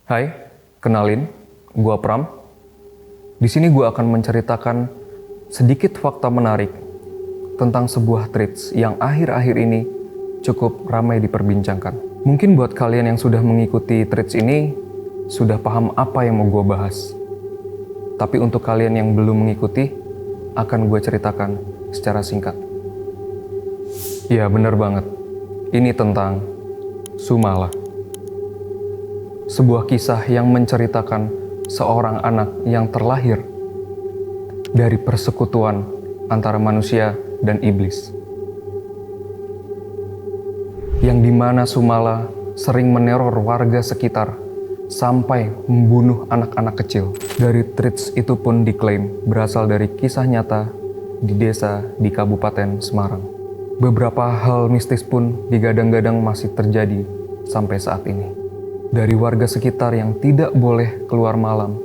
Hai, kenalin, gua Pram. Di sini gua akan menceritakan sedikit fakta menarik tentang sebuah treats yang akhir-akhir ini cukup ramai diperbincangkan. Mungkin buat kalian yang sudah mengikuti treats ini sudah paham apa yang mau gua bahas. Tapi untuk kalian yang belum mengikuti, akan gua ceritakan secara singkat. Ya, bener banget. Ini tentang Sumala. Sebuah kisah yang menceritakan seorang anak yang terlahir dari persekutuan antara manusia dan iblis. Yang dimana Sumala sering meneror warga sekitar sampai membunuh anak-anak kecil. Dari treats itu pun diklaim berasal dari kisah nyata di desa di Kabupaten Semarang. Beberapa hal mistis pun digadang-gadang masih terjadi sampai saat ini. Dari warga sekitar yang tidak boleh keluar malam,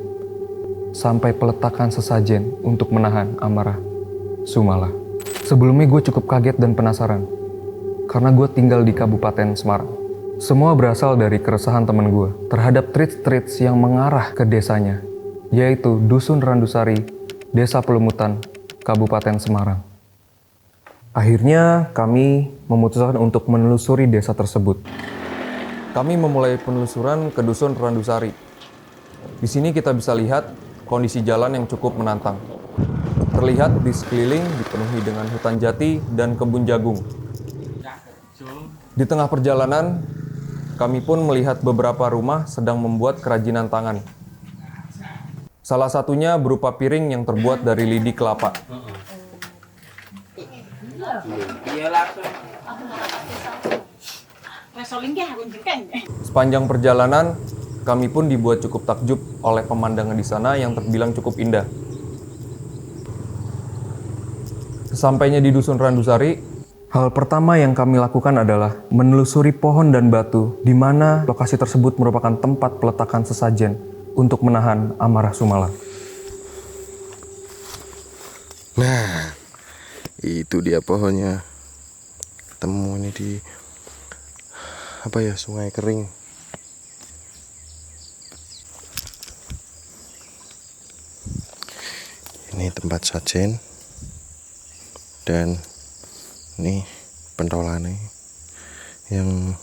sampai peletakan sesajen untuk menahan amarah Sumala. Sebelumnya gue cukup kaget dan penasaran, karena gue tinggal di Kabupaten Semarang. Semua berasal dari keresahan temen gue terhadap treats-treats yang mengarah ke desanya, yaitu Dusun Randusari, Desa Pelumutan, Kabupaten Semarang. Akhirnya kami memutuskan untuk menelusuri desa tersebut. Kami memulai penelusuran ke Dusun Randusari. Di sini kita bisa lihat kondisi jalan yang cukup menantang. Terlihat di sekeliling dipenuhi dengan hutan jati dan kebun jagung. Di tengah perjalanan, kami pun melihat beberapa rumah sedang membuat kerajinan tangan. Salah satunya berupa piring yang terbuat dari lidi kelapa. Sepanjang perjalanan, kami pun dibuat cukup takjub oleh pemandangan di sana yang terbilang cukup indah. Sesampainya di Dusun Randusari, hal pertama yang kami lakukan adalah menelusuri pohon dan batu di mana lokasi tersebut merupakan tempat peletakan sesajen untuk menahan amarah Sumala. Nah, itu dia pohonnya. Ketemu ini di sungai kering. Ini tempat sajen dan ini pentolannya yang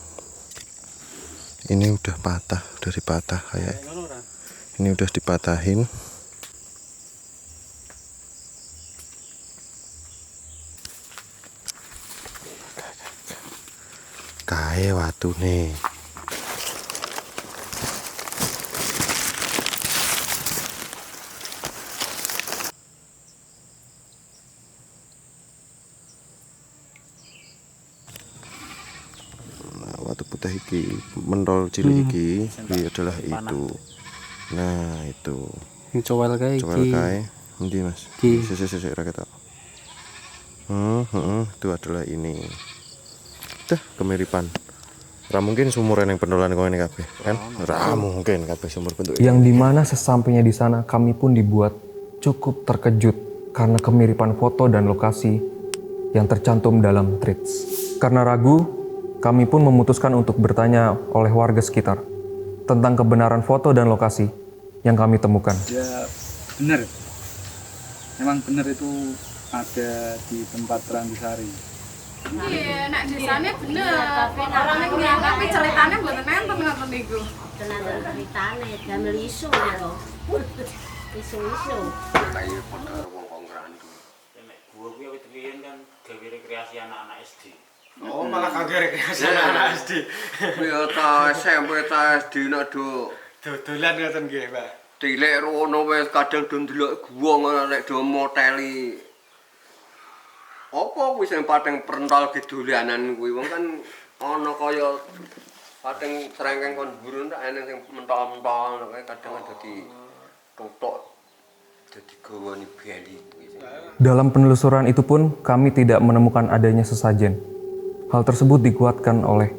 ini udah patah, udah dipatah kayak ini udah dipatahin. Kae watu nih. Watu putih iki, mentol cilik iki, adalah itu. Nah, itu. Yang cowel kae iki. Cowel kae. Endi, Mas? Sik ra ketok. Itu adalah ini. Dah kemiripan. Ra mungkin sumuran yang pentolan kowe ini kabeh, kan? Ra mungkin kabeh sumur bentuk ini. Yang dimana sesampainya di sana kami pun dibuat cukup terkejut karena kemiripan foto dan lokasi yang tercantum dalam treats. Karena ragu, kami pun memutuskan untuk bertanya oleh warga sekitar tentang kebenaran foto dan lokasi yang kami temukan. Ya benar. Memang benar itu ada di tempat Randusari. Iya, nak desane bener. Orangnya ngeliat tapi ceritanya mboten nenten ngoten niku. Tenaga ceritane damel isu lho. Isu-isu. Kayak padha wong kok ngrandu. Nek gua kuwi awit riyen kan gawe rekreasi anak-anak SD. Oh, malah gawe rekreasi anak-anak SD. Ya ta SMP ta SD nek do Dodolan ngoten nggih, Pak. dilek rono wis kadang do ndelok gua ngono nek do moteli. Apa kuwi sing pating perentol gedolanan kuwi wong kan ana kaya pating srengkeng kon mburu tak ana sing mentol-mentol kae kadang dadi tutuk dadi gawani bali kuwi. Dalam penelusuran itu pun kami tidak menemukan adanya sesajen. Hal tersebut dikuatkan oleh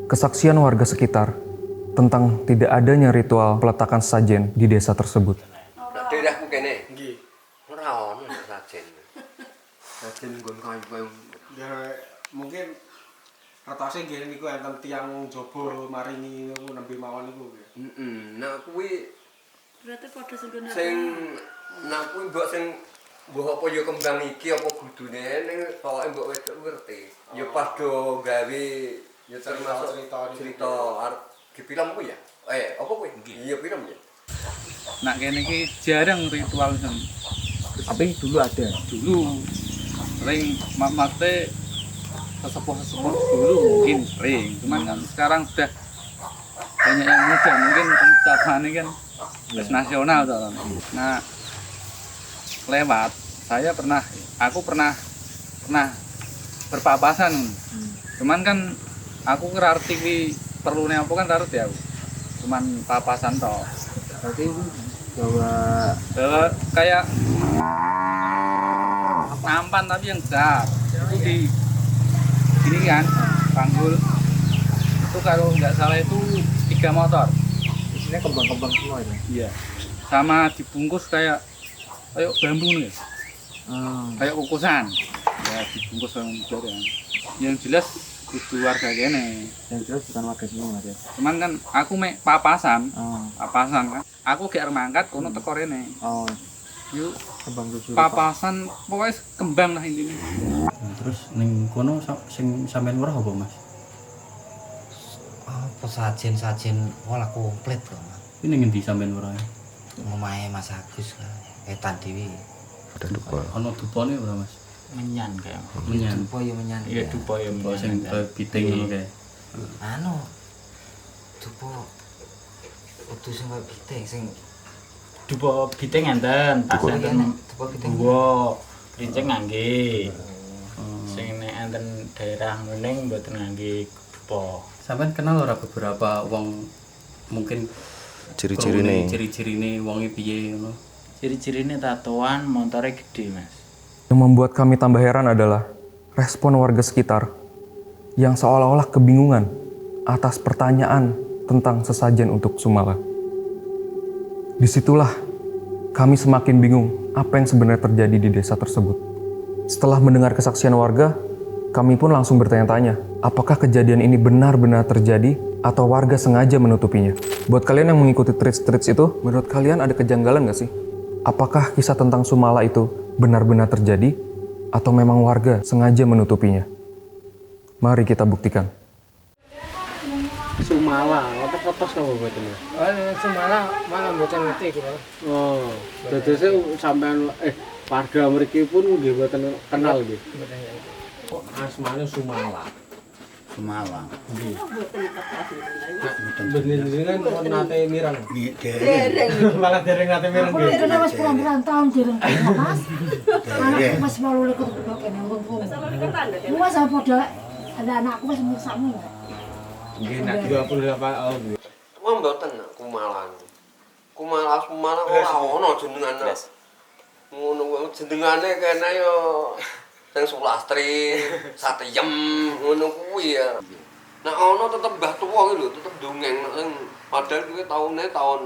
kesaksian warga sekitar tentang tidak adanya ritual peletakan sesajen di desa tersebut. Daerahku kene. Nggih. Ora ono sajen. Sajen nggon kayu. Ya mungkin atase nggih niku enten tiyang jaba maringi niku nembe mawon niku. Nek kuwi Berarti pada segenap. sing nang kuwi mbok sing mbok apa ya kembang iki apa kudune ning pokoke mbok wedok ngerti. Ya pas do gawe ya termasuk cerita di film kuwi ya. Apa kuwi? Iya film ya. Nak kene iki jarang ritual sen. Tapi dulu ada. Dulu sering maksudnya sesepuh-sesepuh dulu mungkin sering. Cuman kan sekarang sudah banyak yang muda, mungkin pencapaian kan tes nasional toh. Nah, lewat aku pernah berpapasan. Cuman kan aku ngerti ki perlune apa kan ngerti aku. Cuman papasan toh. Berarti bahwa Kayak nampan tapi yang besar. Itu di ini kan panggul. Itu kalau nggak salah itu 3 motor. isinya kembang-kembang semua ini. Iya. Sama dibungkus kayak bambu nih. Kayak kukusan. Ya dibungkus bambu juga kan. Yang jelas kudu warga kene. Yang jelas bukan warga semua Mas ya. Cuman kan aku mek papasan kan. Aku gak mangkat kono teko rene. Oh, Yuk kembang tujuh. papasan pokoknya kembang lah intinya. Terus ning kono sing sampean weruh apa, Mas? Apa sajen-sajen olah komplit kok, Mas. Ini ngendi sampean weruh? Omahe Mas Agus kan. Etan dhewe. Ada dupa. Ono dupane ora, Mas? menyan kayak Menyan. Dupa ya menyan. iya dupa ya Oh, sing biting ngono kae. Anu. Dupa kudu sing kaya piting sing dupa biting enten pas iya enten nek dupa piting. gua rinceng ngangge sing nek enten daerah Nguning mboten ngangge dupa. Sampean kenal ora beberapa wong mungkin Ciri-cirine. ciri-cirine wonge piye ngono? Ciri-cirine tatoan montore gede, Mas. Yang membuat kami tambah heran adalah respon warga sekitar yang seolah-olah kebingungan atas pertanyaan tentang sesajen untuk Sumala. Disitulah kami semakin bingung apa yang sebenarnya terjadi di desa tersebut. Setelah mendengar kesaksian warga, kami pun langsung bertanya-tanya, apakah kejadian ini benar-benar terjadi atau warga sengaja menutupinya? Buat kalian yang mengikuti treats itu, menurut kalian ada kejanggalan nggak sih? Apakah kisah tentang Sumala itu benar-benar terjadi atau memang warga sengaja menutupinya? Mari kita buktikan. Sumala, otot-otot kok mboten. Sumala malah mboten ngerti kula. Oh, dadose sampean warga mriki pun nggih mboten kenal nggih. Asmane Sumala. Sumala. Nggih. Bener-bener kan nate mirang. Dereng. Malah dereng nate mirang nggih. Kena wis pirang-pirang tahun dereng kena Mas. Anakku masih mau lulus kok kene wong-wong. Wes padha anakku wis mursakmu. Nggih nak 28 tahun nggih. Wong mboten Kumalan. Kumala ora ono jenengan. Ngono wae jenengane kene yo sing Sulastri, Satiyem ngono kuwi ya. Nek ono tetep Mbah Tuwa iki lho, tetep dongeng sing padahal kuwi taune tahun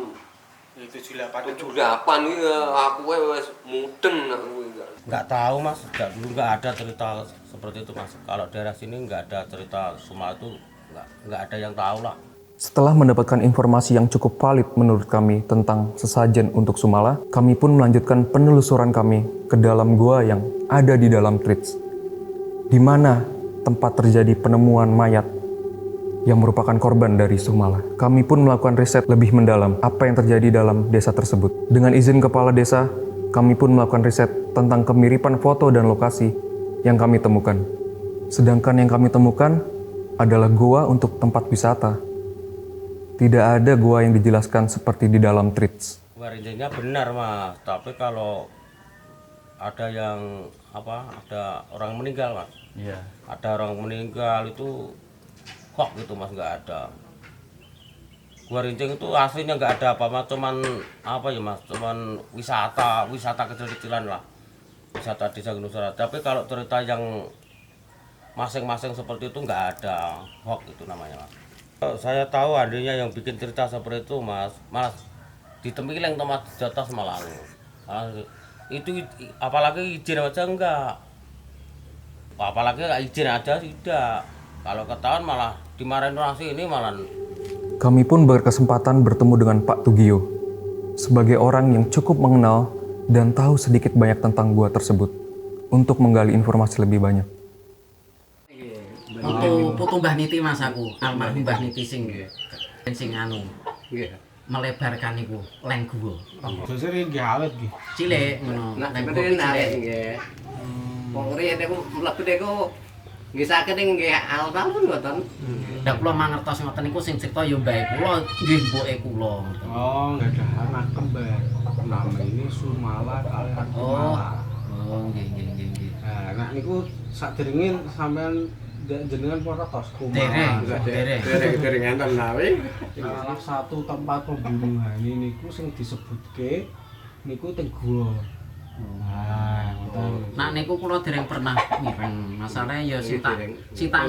78 iki aku wis mudeng aku iki. Nggak tahu Mas, dulu nggak ada cerita seperti itu Mas. Kalau daerah sini nggak ada cerita Sumala itu nggak ada yang tahu lah. Setelah mendapatkan informasi yang cukup valid menurut kami tentang sesajen untuk Sumala, kami pun melanjutkan penelusuran kami ke dalam gua yang ada di dalam treats, di mana tempat terjadi penemuan mayat yang merupakan korban dari Sumala. Kami pun melakukan riset lebih mendalam apa yang terjadi dalam desa tersebut. Dengan izin kepala desa, kami pun melakukan riset tentang kemiripan foto dan lokasi yang kami temukan. Sedangkan yang kami temukan adalah gua untuk tempat wisata. Tidak ada gua yang dijelaskan seperti di dalam treats. Warinjanya benar Mas, tapi kalau ada yang ada orang meninggal Mas. Iya. Ada orang meninggal itu kok gitu Mas, nggak ada. Gua Rincing itu aslinya nggak ada apa Mas, cuman Mas, cuman wisata kecil-kecilan lah. Wisata desa Gunung Selamet. Tapi kalau cerita yang masing-masing seperti itu nggak ada, hoax itu namanya Mas. Saya tahu adanya yang bikin cerita seperti itu Mas di Tembileng Mas, di atas Malang. Itu apalagi izin aja enggak. Apalagi nggak izin aja tidak. Kalau ketahuan malah dimarahin orang sini malah Kami pun berkesempatan bertemu dengan Pak Tugio sebagai orang yang cukup mengenal dan tahu sedikit banyak tentang gua tersebut untuk menggali informasi lebih banyak. Putu Mbah Niti mas aku, almarhum Mbah Niti sing anu melebarkan iku leng gua. Sesere nggih awet nggih. Cilik ngono. Nah, bener awet nggih. Wong riyen niku mlebu niku nggih saged nggih almarhum mboten. Lah kula mangertos ngoten niku sing crita ya mbah kula nggih mbuke kula. Oh, enggak ada anak kembar. Nama ini Sumala kalian Sumala. Oh, nggih. Nah, niku sadèrèngé sampean jenengan porotos Dereng. Dereng enten nawi. Salah satu tempat pembunuhan niku sing disebutke niku teng gua. Nah niku kula dereng pernah mireng. Masalahe ya sing tak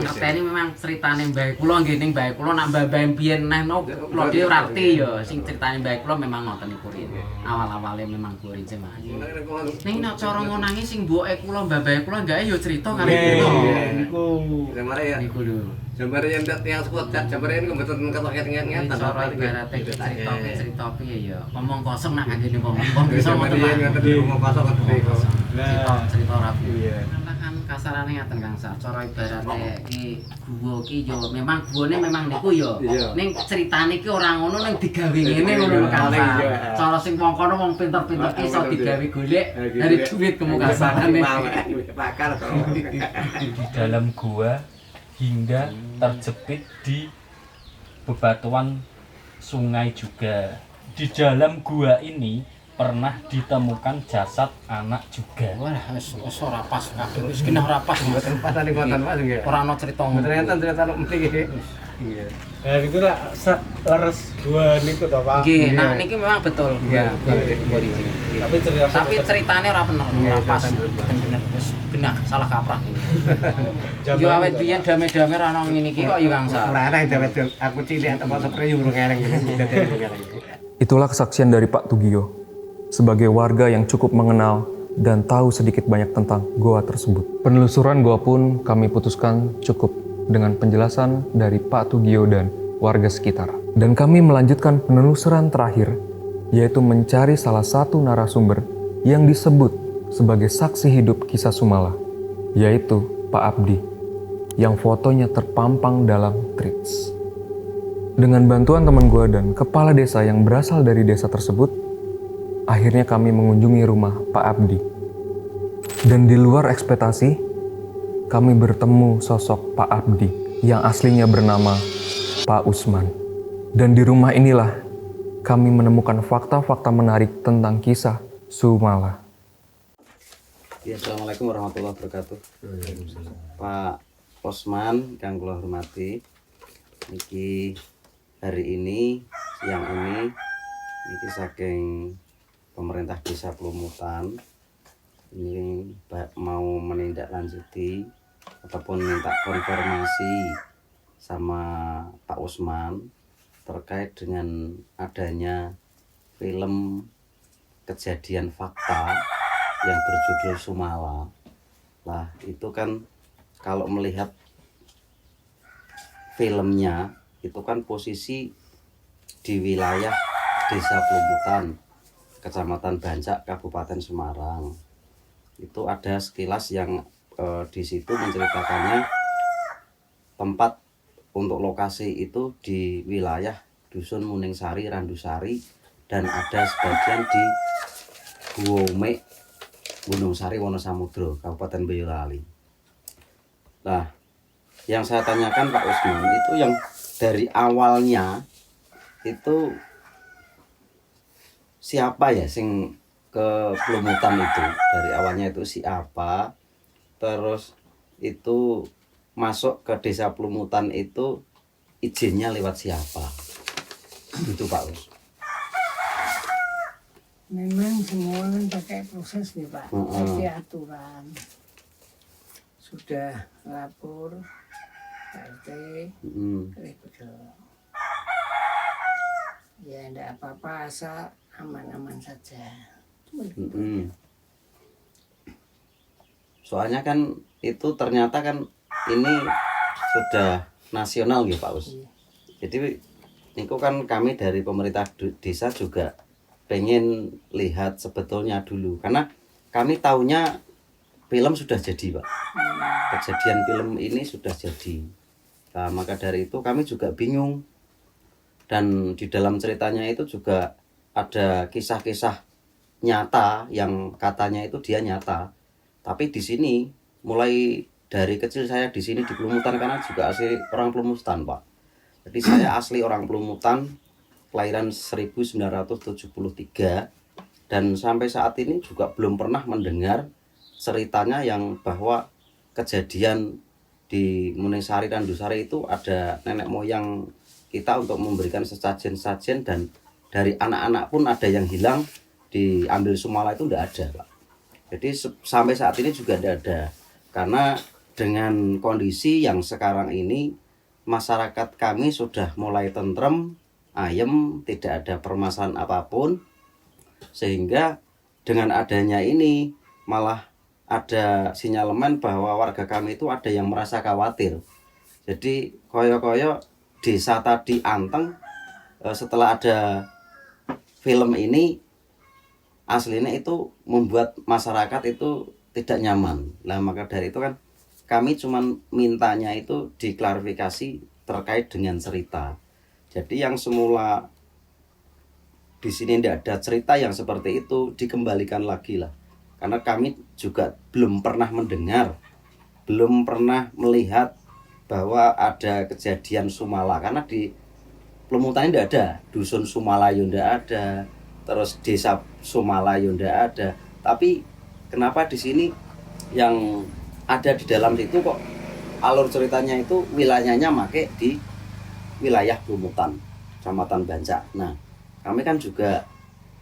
ngerteni memang critane mbah kula nggih ning mbah kula nak mbah mbiyen neh no kula dhewe ora ngerti ya sing critane mbah kula memang ngoten niku riyen. Awal-awale memang kula rincen mah. Ning nek cara ngonangi sing mboke kula mbah kula enggak ya crita kali kula. Niku Jambare ya. Niku lho. Jambare yang sebut jambare niku mboten ketok-ketok Cara ibarate cerita piye ya. Omong kosong nak kanggene wong bisa ngoten cerita rapi. Kan kasarane ngaten Kang Sar. Cara ibarate iki guwa iki yo memang guwane memang niku yo. Ning critane iki ora ngono ning digawe ngene ngono Kang Sar. Cara sing wong kono wong pinter-pinter iso digawe golek dari duit kemu kasarane. Bakar to. Di dalam gua hingga terjepit di bebatuan sungai juga. Di dalam gua ini pernah ditemukan jasad anak juga. Wah, wis ora pas kabeh. Wis kena ora pas. Mboten pasane ngoten Mas nggih. Ora ana crita ngono. Mboten enten crita mesti nggih. Nggih. niku lah leres gua niku to Pak. Nggih, nah niki memang betul. Iya, Tapi ceritane ora bener, ora pas. Bener wis genah salah kaprah. Yo awet biyen dame-dame ora ono ngene iki kok yo Kang Sar. Ora ana dawet aku cilik tempat sprei urung eleng ngene. Itulah kesaksian dari Pak Tugio sebagai warga yang cukup mengenal dan tahu sedikit banyak tentang goa tersebut. Penelusuran goa pun kami putuskan cukup dengan penjelasan dari Pak Tugio dan warga sekitar. Dan kami melanjutkan penelusuran terakhir, yaitu mencari salah satu narasumber yang disebut sebagai saksi hidup kisah Sumala, yaitu Pak Abdi, yang fotonya terpampang dalam tweets. Dengan bantuan teman gua dan kepala desa yang berasal dari desa tersebut, akhirnya kami mengunjungi rumah Pak Abdi. Dan di luar ekspektasi, kami bertemu sosok Pak Abdi yang aslinya bernama Pak Usman. Dan di rumah inilah kami menemukan fakta-fakta menarik tentang kisah Sumala. Ya, Assalamualaikum warahmatullahi wabarakatuh. Pak Osman, kang kula hormati, niki hari ini, siang ini, niki saking pemerintah desa Plumutan ini mau menindaklanjuti ataupun minta konfirmasi sama Pak Usman terkait dengan adanya film kejadian fakta yang berjudul Sumala. Lah itu kan kalau melihat filmnya itu kan posisi di wilayah desa Plumutan, Kecamatan Bancak, Kabupaten Semarang. Itu ada sekilas yang di situ menceritakannya tempat untuk lokasi itu di wilayah Dusun Muningsari, Randusari, dan ada sebagian di Guome, Gunung Sari, Wonosamudro, Kabupaten Boyolali. Nah, yang saya tanyakan Pak Usman itu yang dari awalnya itu siapa ya sing ke Plumutan itu, dari awalnya itu siapa, terus itu masuk ke desa Plumutan itu izinnya lewat siapa, itu Pak Us. Memang semua kan pakai proses nih Pak, pakai aturan. Sudah lapor RT, ya enggak apa-apa, asal aman-aman saja. Soalnya kan itu ternyata kan ini sudah nasional gitu Pak Us. Jadi Niku kan kami dari pemerintah desa juga pengen lihat sebetulnya dulu, karena kami tahunya film sudah jadi Pak, kejadian film ini sudah jadi. Nah, maka dari itu kami juga bingung, dan di dalam ceritanya itu juga ada kisah-kisah nyata yang katanya itu dia nyata. Tapi di sini mulai dari kecil saya di sini di Pelumutan, karena juga asli orang Pelumutan Pak. Jadi saya asli orang Pelumutan, kelahiran 1973, dan sampai saat ini juga belum pernah mendengar ceritanya yang bahwa kejadian di Muningsari dan Dusari itu ada nenek moyang kita untuk memberikan sesajen-sajen, dan dari anak-anak pun ada yang hilang diambil Sumala itu tidak ada Pak. Jadi sampai saat ini juga tidak ada, karena dengan kondisi yang sekarang ini masyarakat kami sudah mulai tentrem, ayem, tidak ada permasalahan apapun, sehingga dengan adanya ini malah ada sinyalemen bahwa warga kami itu ada yang merasa khawatir. Jadi koyo-koyo desa tadi anteng setelah ada film ini aslinya itu membuat masyarakat itu tidak nyaman. Nah maka dari itu kan kami cuman mintanya itu diklarifikasi terkait dengan cerita. Jadi yang semula di sini tidak ada cerita yang seperti itu, dikembalikan lagi lah. Karena kami juga belum pernah mendengar, belum pernah melihat bahwa ada kejadian Sumala. Karena di Pelumutan tidak ada, dusun Sumala ya tidak ada, terus desa Sumala ya tidak ada. Tapi kenapa di sini yang ada di dalam situ kok alur ceritanya itu wilayahnya make di wilayah Pelumutan, Kecamatan Bancak. Nah, kami kan juga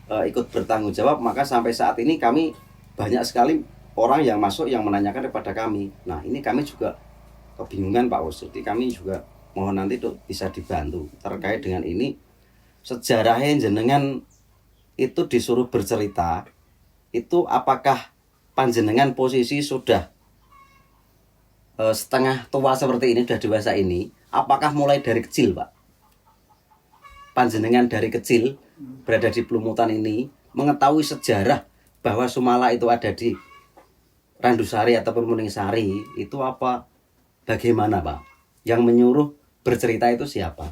ikut bertanggung jawab, maka sampai saat ini kami banyak sekali orang yang masuk yang menanyakan kepada kami. Nah, ini kami juga kebingungan Pak Us. Jadi kami juga mohon nanti tuh bisa dibantu terkait dengan ini. Sejarahnya jenengan itu disuruh bercerita, itu apakah panjenengan posisi sudah setengah tua seperti ini, sudah dewasa ini, apakah mulai dari kecil Pak? Panjenengan dari kecil berada di Pelumutan ini mengetahui sejarah bahwa Sumala itu ada di Randusari ataupun Muningsari, itu apa, bagaimana Pak? Yang menyuruh bercerita itu siapa?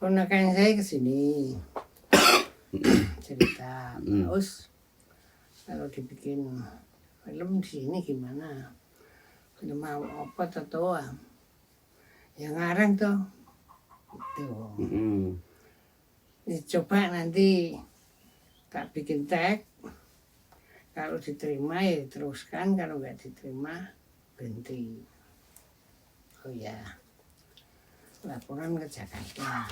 Ponakan saya kesini cerita, terus kalau dibikin film di sini gimana? Film apa tuh? Yang ngarang tuh, itu. Coba nanti tak bikin tag, kalau diterima ya teruskan, kalau nggak diterima berhenti. Oh ya, laporan ke Jakarta.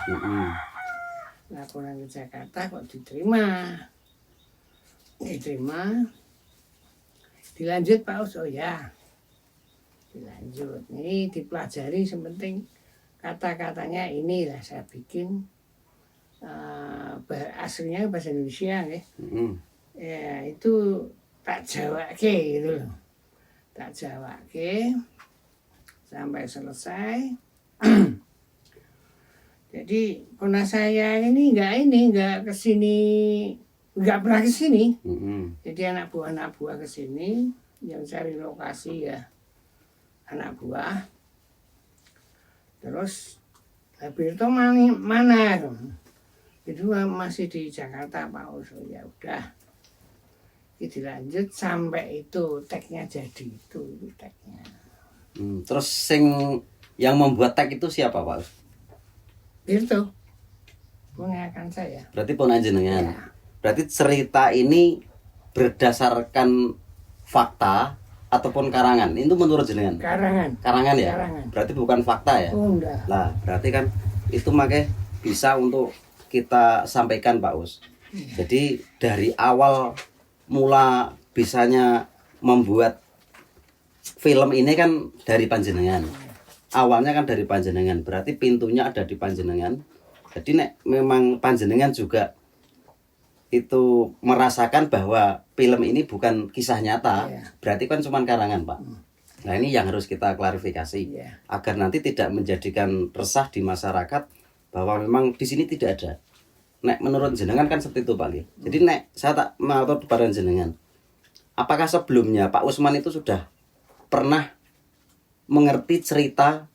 Laporan ke Jakarta kok diterima, dilanjut Pak Us. Oh ya, dilanjut. Ini dipelajari, sepenting kata-katanya inilah saya bikin. Aslinya bahasa Indonesia ya. Ya itu tak jawake gitu loh. Tak jawake sampai selesai. Jadi pernah saya ini nggak kesini, nggak pernah kesini. Jadi anak buah kesini yang cari lokasi ya anak buah. Terus Labirto mana? Itu masih di Jakarta Pak Us. Ya udah, kita lanjut sampai itu tagnya jadi itu tagnya. Terus yang membuat tag itu siapa Pak Us? Birto, ponakan saya. Berarti ponakan jenengan. Ya. Berarti cerita ini berdasarkan fakta ataupun karangan? Itu menurut jenengan? Karangan ya? Karangan. Berarti bukan fakta ya? Enggak. Lah, berarti kan itu makanya bisa untuk kita sampaikan Pak Us. Jadi dari awal mula bisanya membuat film ini kan dari panjenengan. Awalnya kan dari panjenengan, berarti pintunya ada di panjenengan. Jadi nek memang panjenengan juga itu merasakan bahwa film ini bukan kisah nyata, berarti kan cuma karangan Pak. Nah ini yang harus kita klarifikasi agar nanti tidak menjadikan resah di masyarakat bahwa memang di sini tidak ada. Nek menurut jenengan kan seperti itu Pak. Jadi nek saya tak mau kepada jenengan, apakah sebelumnya Pak Usman itu sudah pernah mengerti cerita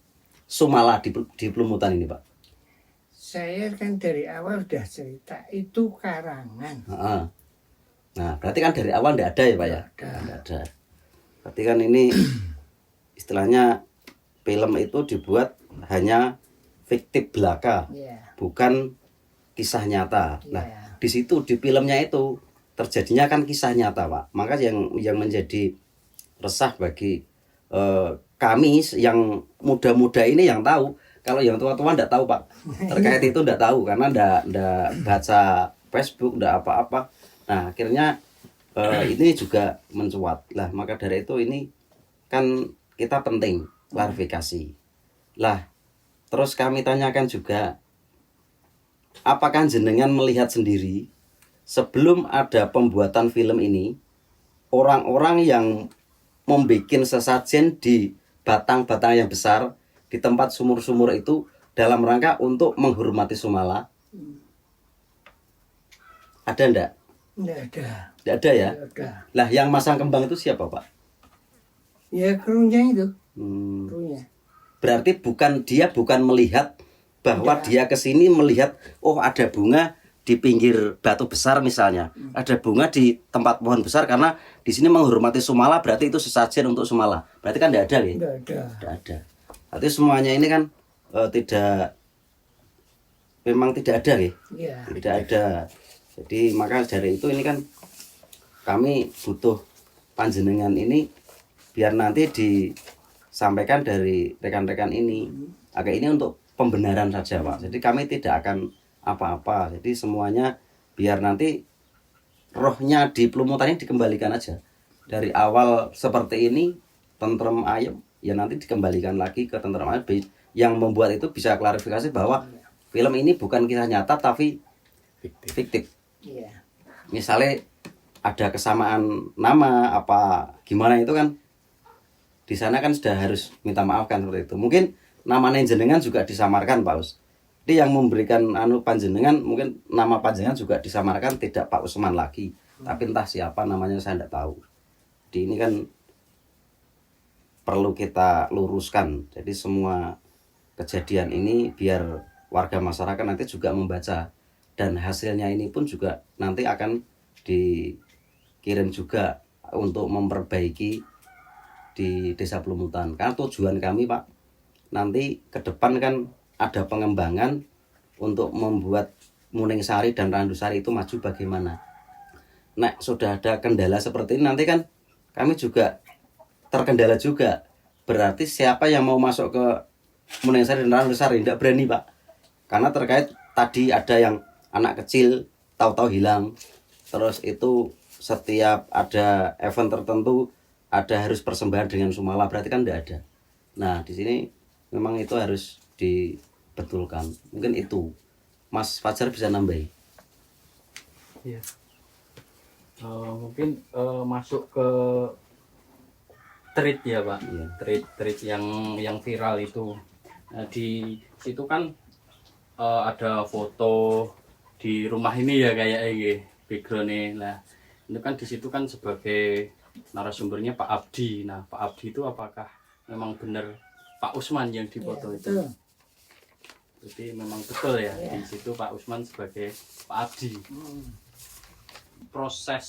Sumala di Pelumutan ini Pak? Saya kan dari awal sudah cerita itu karangan. Nah berarti kan dari awal tidak ada ya Pak ya? Tidak ada. Berarti kan ini istilahnya film itu dibuat hanya fiktif belaka, bukan kisah nyata. Nah, di situ di filmnya itu terjadinya kan kisah nyata, Pak. Maka yang menjadi resah bagi kami yang muda-muda ini yang tahu, kalau yang tua-tua enggak tahu, Pak. Terkait itu enggak tahu karena enggak baca Facebook, enggak apa-apa. Nah, akhirnya ini juga mencuat. Lah, maka dari itu ini kan kita penting klarifikasi. Lah, terus kami tanyakan juga, apakah jenengan melihat sendiri sebelum ada pembuatan film ini, orang-orang yang membuat sesajen di batang-batang yang besar, di tempat sumur-sumur itu dalam rangka untuk menghormati Sumala? Ada enggak? Enggak ada. Enggak ada ya? Enggak ada. Lah, yang masang kembang itu siapa, Pak? Ya krunya itu. Krunya. Berarti dia bukan melihat bahwa dia kesini melihat oh ada bunga di pinggir batu besar misalnya, ada bunga di tempat pohon besar karena di sini menghormati Sumala, berarti itu sesajen untuk Sumala. Berarti kan tidak ada ya? Tidak ada. Berarti semuanya ini kan memang tidak ada ya? Tidak ada. Jadi maka dari itu ini kan kami butuh panjenengan ini biar nanti disampaikan dari rekan-rekan ini. Agak ini untuk pembenaran saja Pak. Jadi kami tidak akan apa-apa. Jadi semuanya biar nanti rohnya di Pelumutan ini dikembalikan aja. Dari awal seperti ini tentrem ayem, ya nanti dikembalikan lagi ke tentrem ayem. Yang membuat itu bisa klarifikasi bahwa film ini bukan kisah nyata tapi fiktif. Misalnya ada kesamaan nama apa gimana itu kan di sana kan sudah harus minta maaf kan seperti itu. Mungkin namanya jenengan juga disamarkan Pak Us. Jadi yang memberikan panjenengan mungkin nama panjenengan juga disamarkan tidak Pak Usman lagi, tapi entah siapa namanya saya tidak tahu. Jadi ini kan perlu kita luruskan. Jadi semua kejadian ini biar warga masyarakat nanti juga membaca dan hasilnya ini pun juga nanti akan dikirim juga untuk memperbaiki di Desa Pelumutan. Karena tujuan kami Pak, nanti ke depan kan ada pengembangan untuk membuat Muningsari dan Randusari itu maju bagaimana. Nah sudah ada kendala seperti ini nanti kan kami juga terkendala juga. Berarti siapa yang mau masuk ke Muningsari dan Randusari tidak berani Pak. Karena terkait tadi ada yang anak kecil tahu-tahu hilang. Terus itu setiap ada event tertentu ada harus persembahan dengan Sumala, berarti kan tidak ada. Nah di sini memang itu harus dibetulkan. Mungkin itu Mas Fajar bisa nambahi. Iya. Mungkin masuk ke tweet ya Pak. Tweet yang viral itu. Nah, di situ kan ada foto di rumah ini ya kayak backgroundnya. Nah itu kan di situ kan sebagai narasumbernya Pak Abdi. Nah Pak Abdi itu apakah memang benar Pak Usman yang difoto itu? Jadi memang betul ya, di situ Pak Usman sebagai Pak Abdi. Proses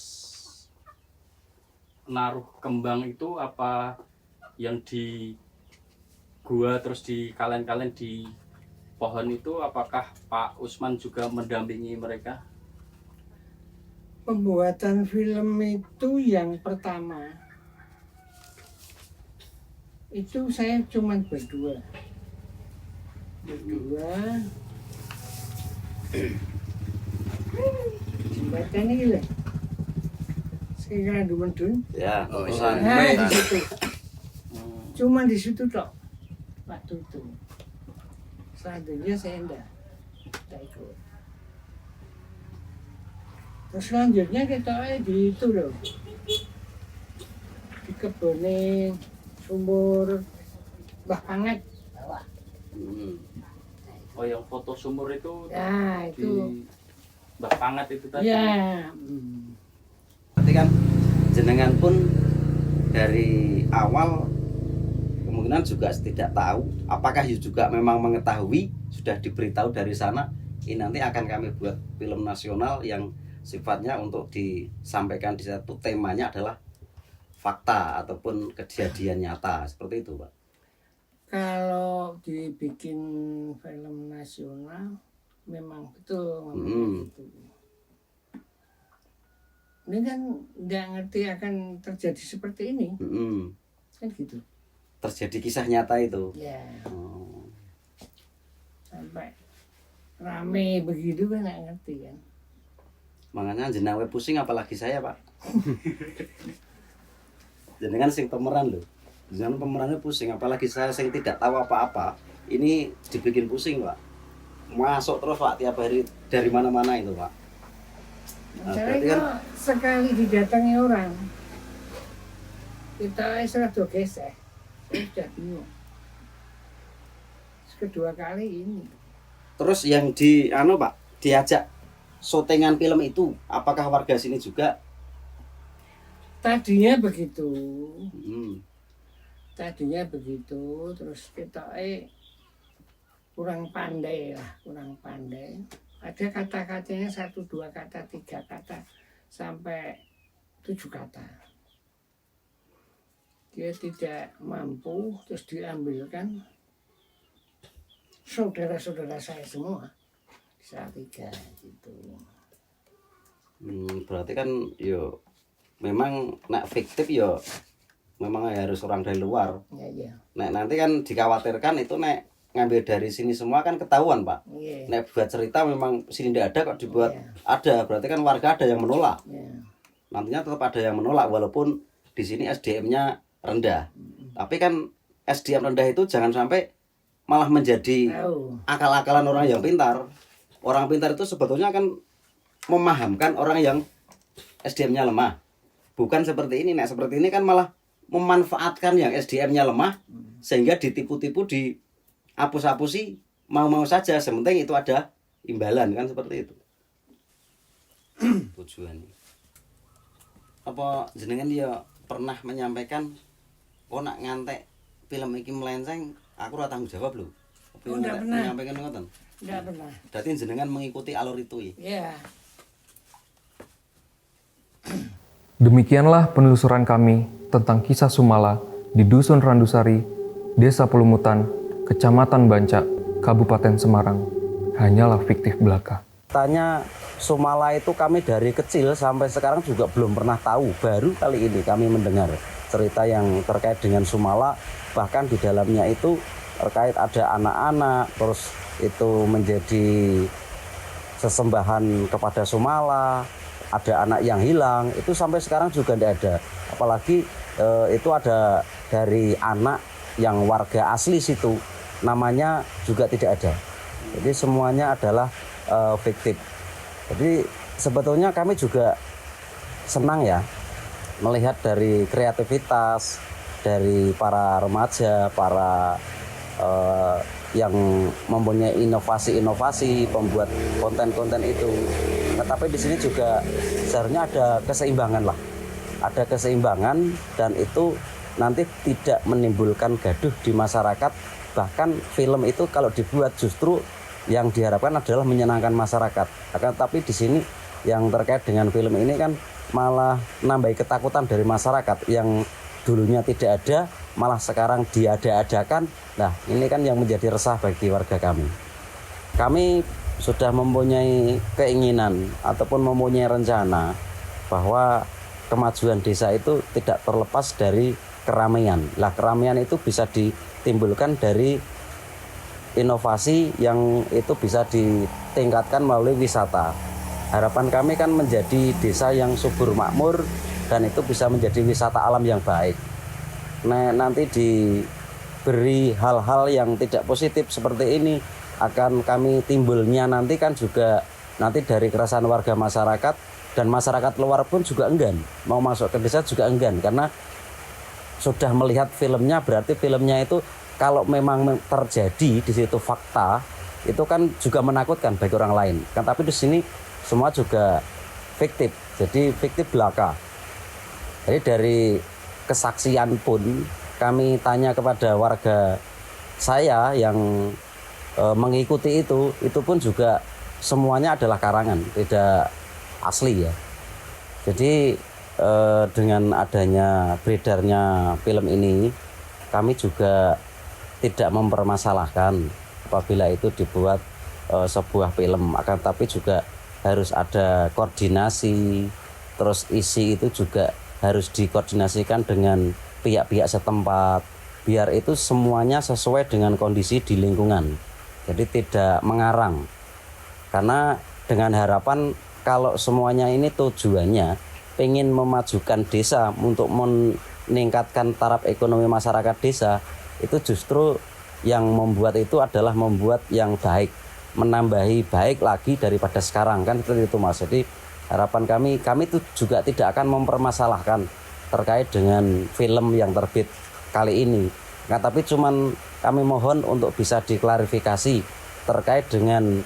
naruh kembang itu apa yang di gua terus di kalen-kalen di pohon itu, apakah Pak Usman juga mendampingi mereka? Pembuatan film itu yang pertama itu saya cuma berdua jembatan ini lah sekarang Dumendun ya. Di situ cuma di situ tok waktu itu. Selanjutnya saya enggak ikut. Terus selanjutnya kita di itu loh, di kebunnya sumur Mbah Panget. Oh yang foto sumur itu Ya di itu. Mbah Panget itu tadi. Ya. Berarti kan jenengan pun dari awal kemungkinan juga tidak tahu apakah juga memang mengetahui sudah diberitahu dari sana ini nanti akan kami buat film nasional yang sifatnya untuk disampaikan di satu temanya adalah fakta ataupun kejadian nyata seperti itu, Pak. Kalau dibikin film nasional memang betul ngomong gitu. Ini kan nggak ngerti akan terjadi seperti ini. Kan gitu. Terjadi kisah nyata itu. Ya. Sampai rame begitu kan nggak ngerti kan. Makanya jenengan pusing apalagi saya, Pak. Jenengan sing pemeran loh. Jenengan pemerannya pusing apalagi saya sing tidak tahu apa-apa. Ini dibikin pusing, Pak. Masuk terus, Pak, tiap hari dari mana-mana itu, Pak. Nah, Saya berarti kan sekali didatangi orang, kita sudah gesek, saya sudah bingung. Kedua kali ini. terus yang Pak, diajak syutingan film itu, apakah warga sini juga? Tadinya begitu. Tadinya begitu, terus kita kurang pandai lah, kurang pandai. Ada kata-katanya 1, 2 kata, 3 kata, sampai 7 kata. Dia tidak mampu, terus diambilkan saudara-saudara saya semua. Saat 3 gitu. Berarti kan yo memang nak fiktif yo memang harus orang dari luar. Iya. Nek nanti kan dikhawatirkan itu nek ngambil dari sini semua kan ketahuan, Pak. Iya. Nek buat cerita memang sini tidak ada kok dibuat ada, berarti kan warga ada yang menolak. Nantinya tetap ada yang menolak walaupun di sini SDM-nya rendah. Tapi kan SDM rendah itu jangan sampai malah menjadi akal-akalan orang yang pintar. Orang pintar itu sebetulnya akan memahamkan orang yang SDM-nya lemah. Bukan seperti ini. Nah, seperti ini kan malah memanfaatkan yang SDM-nya lemah sehingga ditipu-tipu, dihapus-hapusi mau-mau saja. Sementing itu ada imbalan kan seperti itu. Tujuannya. Apa jenengan ya pernah menyampaikan nak ngantek film iki melenceng, aku ora tanggung jawab lho. Enggak pernah. Menyampaikan ngoten. Enggak pernah. Berarti jenengan mengikuti alur itu ya. Iya. Demikianlah penelusuran kami tentang kisah Sumala di Dusun Randusari, Desa Pelumutan, Kecamatan Bancak, Kabupaten Semarang. Hanyalah fiktif belaka. Tanya Sumala itu kami dari kecil sampai sekarang juga belum pernah tahu. Baru kali ini kami mendengar cerita yang terkait dengan Sumala. Bahkan di dalamnya itu terkait ada anak-anak, terus itu menjadi sesembahan kepada Sumala. Ada anak yang hilang, itu sampai sekarang juga tidak ada. Apalagi itu ada dari anak yang warga asli situ, namanya juga tidak ada. Jadi semuanya adalah fiktif. Jadi sebetulnya kami juga senang ya melihat dari kreativitas dari para remaja, para yang mempunyai inovasi-inovasi pembuat konten-konten itu. Tetapi di sini juga seharusnya ada keseimbangan lah. Ada keseimbangan dan itu nanti tidak menimbulkan gaduh di masyarakat. Bahkan film itu kalau dibuat justru yang diharapkan adalah menyenangkan masyarakat. Akan tapi di sini yang terkait dengan film ini kan malah nambah ketakutan dari masyarakat yang dulunya tidak ada, malah sekarang diada-adakan. Nah, ini kan yang menjadi resah bagi warga kami. Kami sudah mempunyai keinginan ataupun mempunyai rencana bahwa kemajuan desa itu tidak terlepas dari keramaian. Lah, keramaian itu bisa ditimbulkan dari inovasi yang itu bisa ditingkatkan melalui wisata. Harapan kami kan menjadi desa yang subur makmur dan itu bisa menjadi wisata alam yang baik. Nah, nanti diberi hal-hal yang tidak positif seperti ini akan kami timbulnya nanti kan juga nanti dari keresahan warga masyarakat dan masyarakat luar pun juga enggan mau masuk ke desa juga enggan karena sudah melihat filmnya, berarti filmnya itu kalau memang terjadi di situ fakta, itu kan juga menakutkan bagi orang lain. Kan tapi di sini semua juga fiktif. Jadi fiktif belaka. Jadi dari kesaksian pun kami tanya kepada warga saya yang mengikuti itu pun juga semuanya adalah karangan, tidak asli ya. Jadi dengan adanya beredarnya film ini, kami juga tidak mempermasalahkan apabila itu dibuat sebuah film, akan tapi juga harus ada koordinasi, terus isi itu juga harus dikoordinasikan dengan pihak-pihak setempat, biar itu semuanya sesuai dengan kondisi di lingkungan, jadi tidak mengarang. Karena dengan harapan kalau semuanya ini tujuannya ingin memajukan desa untuk meningkatkan taraf ekonomi masyarakat desa, itu justru yang membuat itu adalah membuat yang baik, menambahi baik lagi daripada sekarang, kan seperti itu Mas. Jadi harapan kami itu juga tidak akan mempermasalahkan terkait dengan film yang terbit kali ini. Nah, tapi cuman kami mohon untuk bisa diklarifikasi terkait dengan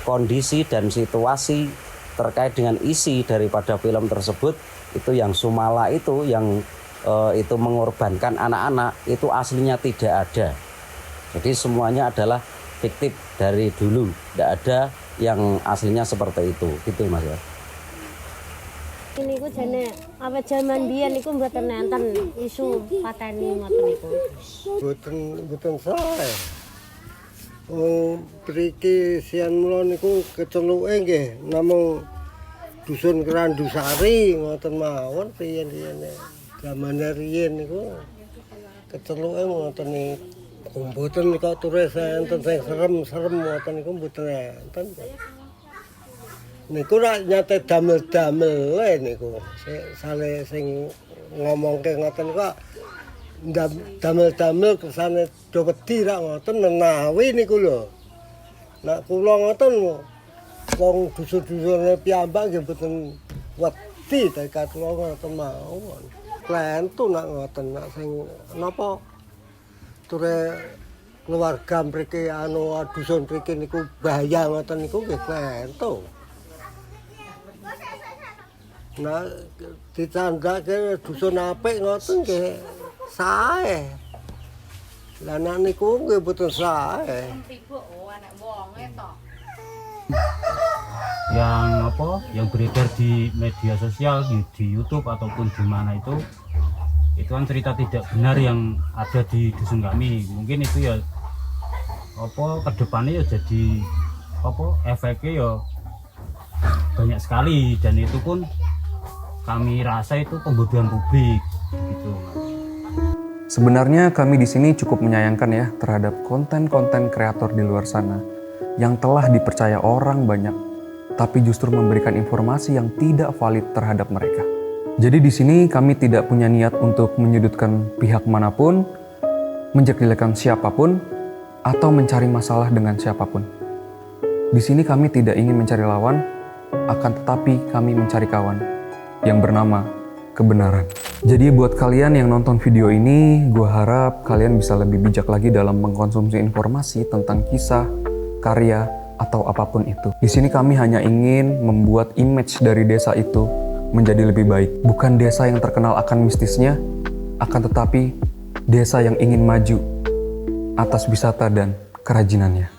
kondisi dan situasi terkait dengan isi daripada film tersebut, itu yang Sumala itu yang itu mengorbankan anak-anak itu aslinya tidak ada. Jadi semuanya adalah fiktif dari dulu, tidak ada yang aslinya seperti itu, gitu Mas ya. Ini ku jane apa zaman biyen niku mboten nenten isu pateni ngoten niku. Mboten sae. Mriki sian mula niku keceluke nggih namung dusun Kerandusari ngoten mawon riyen-riyen. Zamane riyen niku keceluke ngoten niku. Mboten kok turis enten sing serem-serem ngoten niku mboten enten. Niku rak nyate damel-damel niku. Sale sing ngomongke ngoten niku damel-damel kesane do wedi rak ngoten menawi niku lho. Nek kula ngoten wong dusun-dusune piyambak nggih mboten wedi tekat kula ngoten mawon. Klentu nek ngoten nek sing napa ture keluarga mriki anu dusun mriki niku bahaya ngoten niku nggih klentu. Nah ditandake dusun apik ngoten nggih sae. Lah nek niku nggih mboten sae. Yang beredar di media sosial di YouTube ataupun di mana itu kan cerita tidak benar yang ada di dusun kami. Mungkin itu ya kedepannya ya jadi efeknya ya banyak sekali, dan itu pun kami rasa itu pembodohan publik gitu. Sebenarnya kami di sini cukup menyayangkan ya terhadap konten-konten kreator di luar sana yang telah dipercaya orang banyak, tapi justru memberikan informasi yang tidak valid terhadap mereka. Jadi di sini kami tidak punya niat untuk menyudutkan pihak manapun, menjelekkan siapapun, atau mencari masalah dengan siapapun. Di sini kami tidak ingin mencari lawan, akan tetapi kami mencari kawan yang bernama kebenaran. Jadi buat kalian yang nonton video ini, gue harap kalian bisa lebih bijak lagi dalam mengkonsumsi informasi tentang kisah, karya, atau apapun itu. Di sini kami hanya ingin membuat image dari desa itu menjadi lebih baik. Bukan desa yang terkenal akan mistisnya, akan tetapi desa yang ingin maju atas wisata dan kerajinannya.